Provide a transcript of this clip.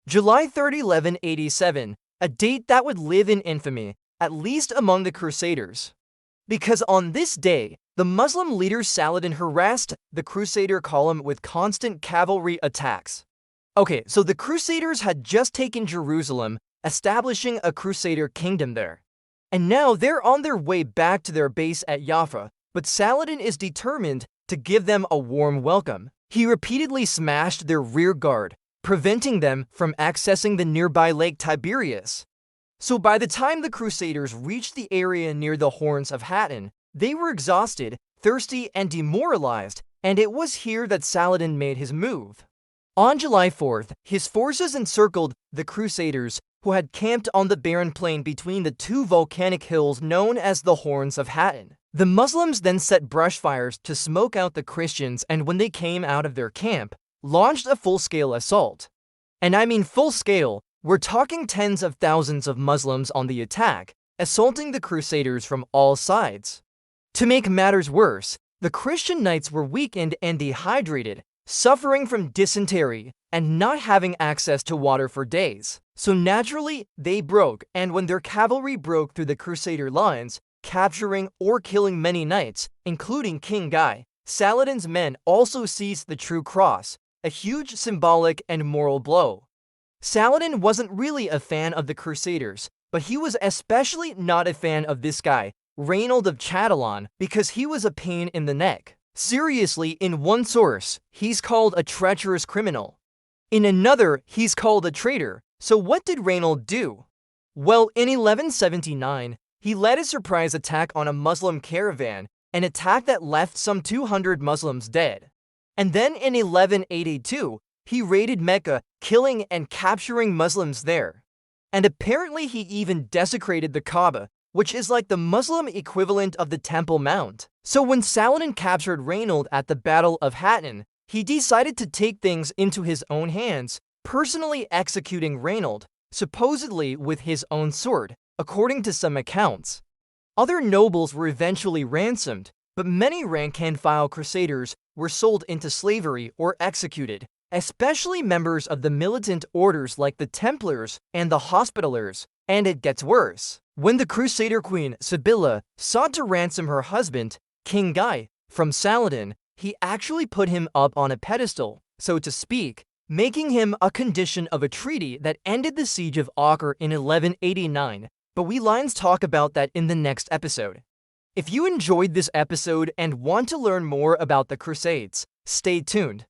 July 3, 1187, a date that would live in infamy, at least among the Crusaders. Because on this day, the Muslim leader Saladin harassed the Crusader column with constant cavalry attacks. Okay, so the Crusaders had just taken Jerusalem, establishing a Crusader kingdom there. And now they're on their way back to their base at Jaffa, but Saladin is determined to give them a warm welcome. He repeatedly smashed their rear guard, preventing them from accessing the nearby Lake Tiberias. So by the time the Crusaders reached the area near the Horns of Hattin, they were exhausted, thirsty, and demoralized, and it was here that Saladin made his move. On July 4th, his forces encircled the Crusaders, who had camped on the barren plain between the two volcanic hills known as the Horns of Hattin. The Muslims then set brushfires to smoke out the Christians, and when they came out of their camp, launched a full-scale assault. And I mean full-scale, we're talking tens of thousands of Muslims on the attack, assaulting the Crusaders from all sides. To make matters worse, the Christian knights were weakened and dehydrated, suffering from dysentery and not having access to water for days. So naturally, they broke, and when their cavalry broke through the Crusader lines, capturing or killing many knights, including King Guy, Saladin's men also seized the true cross, a huge symbolic and moral blow. Saladin wasn't really a fan of the Crusaders, but he was especially not a fan of this guy, Raynald of Châtillon, because he was a pain in the neck. Seriously, in one source, he's called a treacherous criminal. In another, he's called a traitor. So what did Raynald do? Well, in 1179, he led a surprise attack on a Muslim caravan, an attack that left some 200 Muslims dead. And then in 1182, he raided Mecca, killing and capturing Muslims there. And apparently he even desecrated the Kaaba, which is like the Muslim equivalent of the Temple Mount. So when Saladin captured Raynald at the Battle of Hattin, he decided to take things into his own hands, personally executing Raynald, supposedly with his own sword, according to some accounts. Other nobles were eventually ransomed, but many rank-and-file Crusaders were sold into slavery or executed, especially members of the militant orders like the Templars and the Hospitallers. And it gets worse. When the Crusader queen, Sibylla, sought to ransom her husband, King Guy, from Saladin, he actually put him up on a pedestal, so to speak, making him a condition of a treaty that ended the siege of Acre in 1189, but we Lions talk about that in the next episode. If you enjoyed this episode and want to learn more about the Crusades, stay tuned.